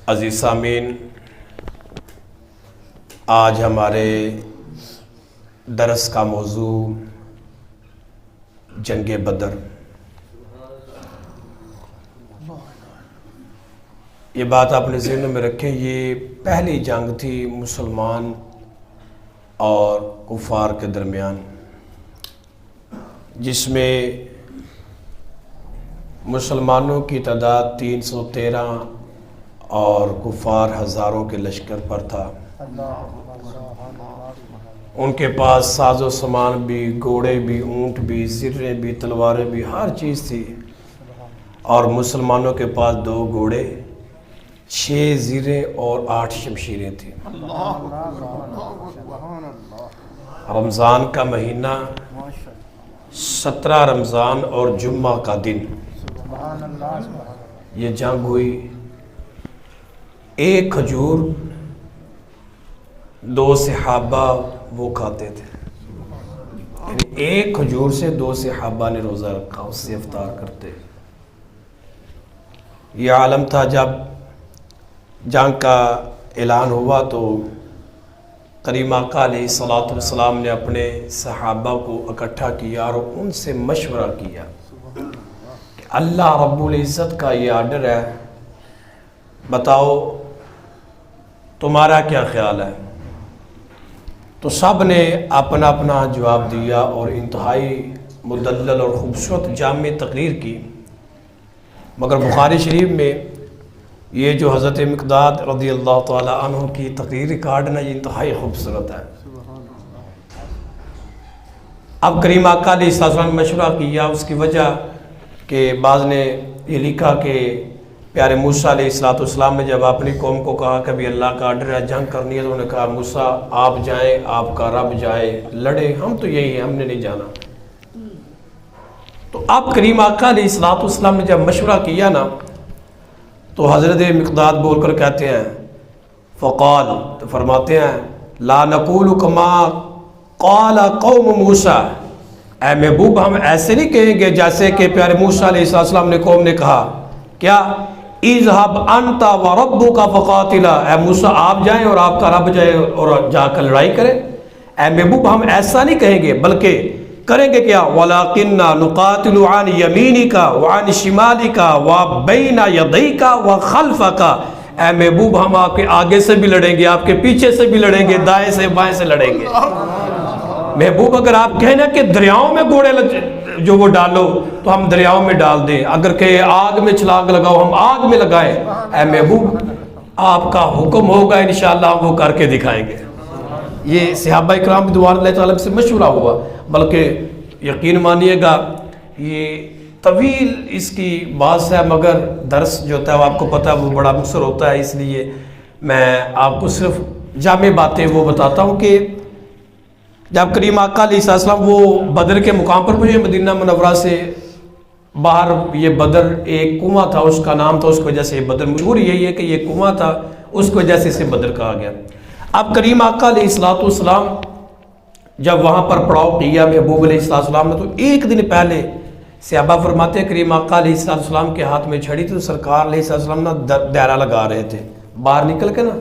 عزیز سامعین، آج ہمارے درس کا موضوع جنگ بدر۔ یہ بات آپ نے ذہن میں رکھیں، یہ پہلی جنگ تھی مسلمان اور کفار کے درمیان، جس میں مسلمانوں کی تعداد 313 اور کفار ہزاروں کے لشکر پر تھا۔ ان کے پاس ساز و سامان بھی، گھوڑے بھی، اونٹ بھی، زرہیں بھی، تلواریں بھی، ہر چیز تھی۔ اور مسلمانوں کے پاس 2 گھوڑے، 6 زرہیں اور 8 شمشیریں تھیں۔ رمضان کا مہینہ، 17 رمضان اور جمعہ کا دن یہ جنگ ہوئی۔ ایک کھجور 2 صحابہ وہ کھاتے تھے، یعنی ایک کھجور سے 2 صحابہ نے روزہ رکھا، اس سے افطار کرتے۔ یہ عالم تھا جب جنگ کا اعلان ہوا تو کریم آقا علیہ الصلوۃ والسلام نے اپنے صحابہ کو اکٹھا کیا اور ان سے مشورہ کیا کہ اللہ رب العزت کا یہ آرڈر ہے، بتاؤ تمہارا کیا خیال ہے؟ تو سب نے اپنا اپنا جواب دیا اور انتہائی مدلل اور خوبصورت جامع تقریر کی۔ مگر بخاری شریف میں یہ جو حضرت مقداد رضی اللہ تعالی عنہ کی تقریر ریکارڈ نا، یہ انتہائی خوبصورت ہے۔ اب کریم آقا علیہ السلام نے مشورہ کیا، اس کی وجہ کہ بعض نے یہ لکھا کہ پیارے موسیٰ علیہ السلام نے جب اپنی قوم کو کہا کہ بھی اللہ کا آرڈر ہے جنگ کرنی ہے، تو انہوں نے کہا موسیٰ آپ جائیں، آپ کا رب جائے، لڑے، ہم تو یہی ہیں، ہم نے نہیں جانا۔ تو اب کریم آقا علیہ السلام نے جب مشورہ کیا نا، تو حضرت مقداد بول کر کہتے ہیں، فقال، تو فرماتے ہیں، لا نقول کما قال قوم موسیٰ، اے محبوب ہم ایسے نہیں کہیں گے جیسے کہ پیارے موسیٰ علیہ السلام نے قوم نے کہا، کیا اذهب انت وربک فقاتلا، اے موسیٰ آپ جائیں اور آپ کا رب جائے اور جا کر لڑائی کرے۔ اے محبوب ہم ایسا نہیں کہیں گے، بلکہ کریں گے کیا، وَلَكِنَّا نُقَاتِلُ عَنْ يَمِينِكَ وَعَنْ شِمَالِكَ وَبَيْنَ يَدَيْكَ وَخَلْفَكَ، اے محبوب ہم آپ کے آگے سے بھی لڑیں گے، آپ کے پیچھے سے بھی لڑیں گے، دائیں سے بائیں سے لڑیں گے۔ محبوب اگر آپ کہنا کہ دریاؤں میں گھوڑے جو وہ ڈالو تو ہم دریاؤں میں ڈال دیں، اگر کہ آگ میں چھلانگ لگاؤ ہم آگ میں لگائیں، اے محبوب آپ کا حکم ہوگا انشاءاللہ ہم وہ کر کے دکھائیں گے۔ یہ صحابہ کرام رضوان اللہ تعالیٰ سے مشورہ ہوا، بلکہ یقین مانیے گا یہ طویل اس کی بات ہے، مگر درس جو ہوتا ہے وہ آپ کو پتہ ہے وہ بڑا مختصر ہوتا ہے، اس لیے میں آپ کو صرف جامع باتیں وہ بتاتا ہوں کہ جب کریم آقا علیہ السلام وہ بدر کے مقام پر پہنچے، مدینہ منورہ سے باہر یہ بدر ایک کنواں تھا، اس کا نام تھا، اس کی وجہ سے بدر، مشہور یہی ہے کہ یہ کنواں تھا، اس کی وجہ سے اسے بدر کہا گیا۔ اب کریم آقا علیہ السلام جب وہاں پر پڑاؤ کیا محبوب علیہ السلام نے، تو ایک دن پہلے صحابہ فرماتے ہیں کریم آقا علیہ السلام کے ہاتھ میں چھڑی تھی، تو سرکار علیہ السلام نا دائرہ لگا رہے تھے، باہر نکل کے نا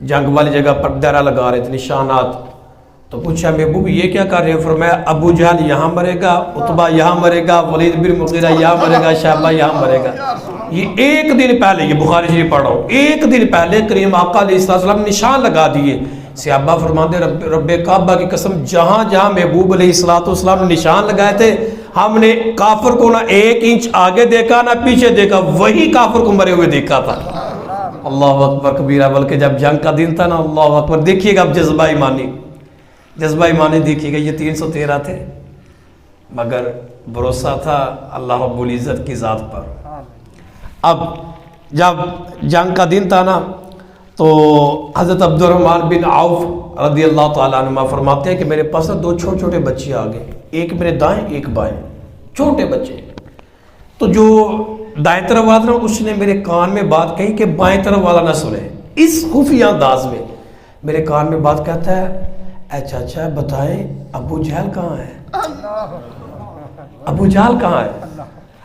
جنگ والی جگہ پر دائرہ لگا رہے تھے، نشانات۔ تو پوچھا محبوب یہ کیا کر رہے ہیں؟ فرمایا ابو جہل یہاں مرے گا، عتبہ یہاں مرے گا، ولید بن مغیرہ یہاں مرے گا، شیبہ یہاں مرے گا۔ یہ ایک دن پہلے، یہ بخاری شریف پڑھ رہا ہوں، ایک دن پہلے کریم آقا علیہ السلام نے نشان لگا دیے۔ صحابہ فرماتے رب کعبہ کی قسم جہاں جہاں محبوب علیہ السلام نے نشان لگائے تھے، ہم نے کافر کو نہ 1 انچ آگے دیکھا نہ پیچھے دیکھا، وہی کافر کو مرے ہوئے دیکھا تھا۔ اللہ اکبر کبیرہ، بلکہ جب جنگ کا دن تھا نا، اللہ اکبر، دیکھیے گا اب جذبہ ایمانی دیکھیے گا، یہ 313 تھے، مگر بھروسہ تھا اللہ رب العزت کی ذات پر۔ اب جب جنگ کا دن تھا نا، تو حضرت عبد الرحمن بن عوف رضی اللہ تعالیٰ عنہ فرماتے ہیں کہ میرے پاس 2 چھوٹے چھوٹے بچے آ گئے، ایک میرے دائیں ایک بائیں، چھوٹے بچے۔ تو جو دائیں طرف والا تھا اس نے میرے کان میں بات کہی کہ بائیں طرف والا نہ سنے، اس خفیہ انداز میں میرے کان میں بات کہتا ہے، اے چاچا بتائیں ابو جہل کہاں ہے؟ ابو جہل کہاں ہے؟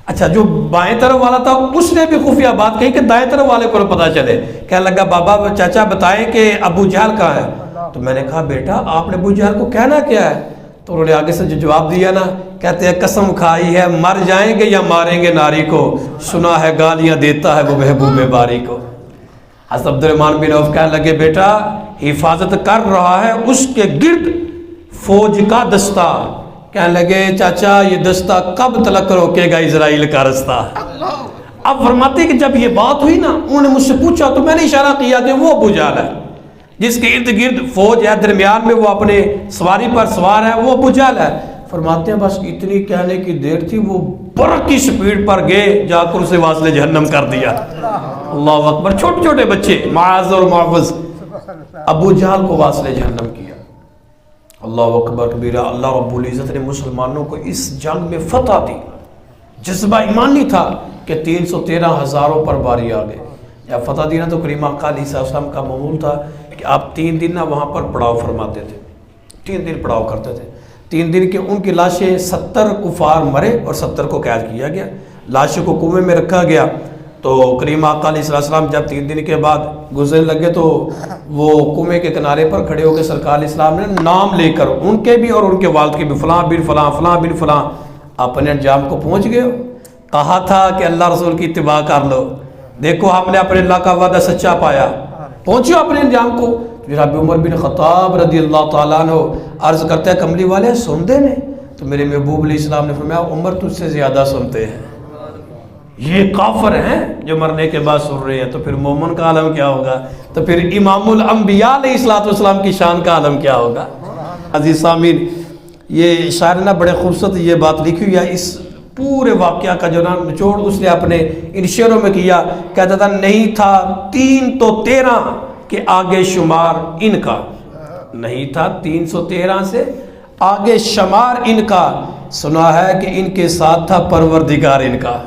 اچھا جو بائیں طرف والا تھا اس نے بھی خفیہ بات کہی کہ دائیں طرف والے کو نہ پتہ چلے. کہنے لگا بابا چاچا بتائیں کہ ابو جہل کہاں ہے؟ تو میں نے کہا بیٹا آپ نے ابو جہل کو کہنا کیا ہے؟ تو انہوں نے آگے سے جو جواب دیا نا، کہتے ہیں قسم کھائی ہے مر جائیں گے یا ماریں گے ناری کو، سنا ہے گالیاں دیتا ہے وہ محبوب باری کو. حضرت عبد الرحمن بن عوف کہنے لگے بیٹا حفاظت کر رہا ہے اس کے گرد فوج کا دستہ. کہنے لگے چاچا یہ دستہ کب تلک روکے گا اسرائیل کا رستہ؟ اب فرماتے کہ جب یہ بات ہوئی نا انہوں نے مجھ سے پوچھا تو میں نے اشارہ کیا کہ وہ ابو جہل ہے جس کے ارد گرد فوج ہے، درمیان میں وہ اپنے سواری پر سوار ہے، وہ ابو جہل ہے. فرماتے ہیں بس اتنی کہنے کی دیر تھی، وہ برق کی سپیڈ پر گئے، جا کر اسے واصل جہنم کر دیا. اللہ اکبر. چھوٹے چھوٹے بچے معاذ اور معوذ ابو جہل کو واصل جہنم کیا. اللہ اکبر کبیرہ. اللہ رب العزت نے مسلمانوں کو اس جنگ میں فتح دی. جذبہ ایمانی تھا کہ 313 ہزاروں پر باری آ گئے. جب فتح دی نا تو کریم آقا علیہ السلام کا معمول تھا کہ آپ 3 دن نہ وہاں پر پڑاؤ فرماتے تھے، 3 دن پڑاؤ کرتے تھے. 3 دن کے ان کی لاشیں 70 کفار مرے اور 70 کو قید کیا گیا. لاشوں کو کنویں میں رکھا گیا. تو کریم آقا علیہ السلام جب 3 دن کے بعد گزرنے لگے تو وہ کنویں کے کنارے پر کھڑے ہو کے سرکار علیہ السلام نے نام لے کر ان کے بھی اور ان کے والد کے بھی فلاں بن فلاں فلاں بن فلاں اپنے انجام کو پہنچ گئے. کہا تھا کہ اللہ رسول کی اتباع کر لو، دیکھو آپ نے اپنے اللہ کا وعدہ سچا پایا، پہنچو اپنے انجام کو. جناب عمر بن خطاب رضی اللہ تعالیٰ عنہ عرض کرتے ہیں کملی والے سن دے نے؟ تو میرے محبوب علیہ السلام نے فرمایا عمر تجھ سے زیادہ سنتے ہیں. یہ کافر ہیں جو مرنے کے بعد سن رہے ہیں، تو پھر مومن کا عالم کیا ہوگا؟ تو پھر امام الانبیاء علیہ السلام کی شان کا عالم کیا ہوگا؟ عزیز سامعین یہ شاعر نے بڑے خوبصورت یہ بات لکھی ہوئی ہے. اس پورے واقعہ کا جو نچوڑ اس نے اپنے ان شعروں میں کیا. کہتا تھا نہیں تھا 3 تو 13 کے آگے شمار ان کا، نہیں تھا 313 سے آگے شمار ان کا، سنا ہے کہ ان کے ساتھ تھا پروردگار ان کا.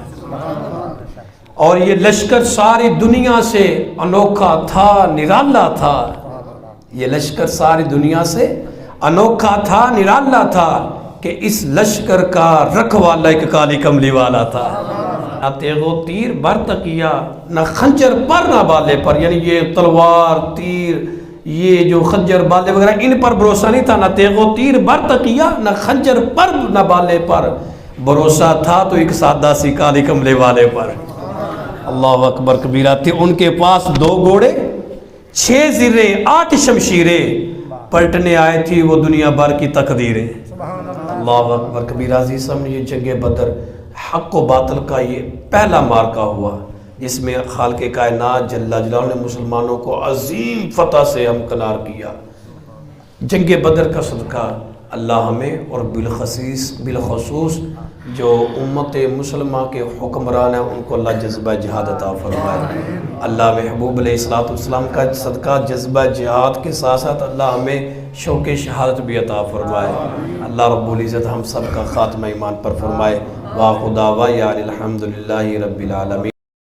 اور یہ لشکر ساری دنیا سے انوکھا تھا، نرالا تھا. یہ لشکر ساری دنیا سے انوکھا تھا، نرالا تھا کہ اس لشکر کا رکھوالا ایک کالی کملی والا تھا. نہ تیغ و تیر بر تکیا، نہ خنجر پر نہ بالے پر، یعنی یہ تلوار تیر یہ جو خنجر بالے وغیرہ ان پر بھروسہ نہیں تھا. نہ تیغ و تیر بر تکیا، نہ خنجر پر نہ بالے پر بھروسہ تھا تو ایک سادہ سی کالی کملے والے پر. اللہ اکبر کبیرہ. تھے ان کے پاس 2 گھوڑے 6 زریں 8 شمشیریں، پلٹنے آئے تھی وہ دنیا بھر کی تقدیریں. اللہ اکبر کبیرہ. عزیز سامنے یہ جنگ بدر حق و باطل کا یہ پہلا مارکہ ہوا جس میں خالق کائنات جل جلالہ نے مسلمانوں کو عظیم فتح سے ہمکنار کیا. جنگ بدر کا صدقہ اللہ ہمیں اور بالخصوص جو امت مسلمہ کے حکمران ہیں ان کو اللہ جذبہ جہاد عطا فرمائے. اللہ محبوب علیہ السلام کا صدقہ جذبہ جہاد کے ساتھ ساتھ اللہ ہمیں شوق شہادت بھی عطا فرمائے. اللہ رب العزت ہم سب کا خاتمہ ایمان پر فرمائے. واخر دعوانا الحمدللہ رب العالمین.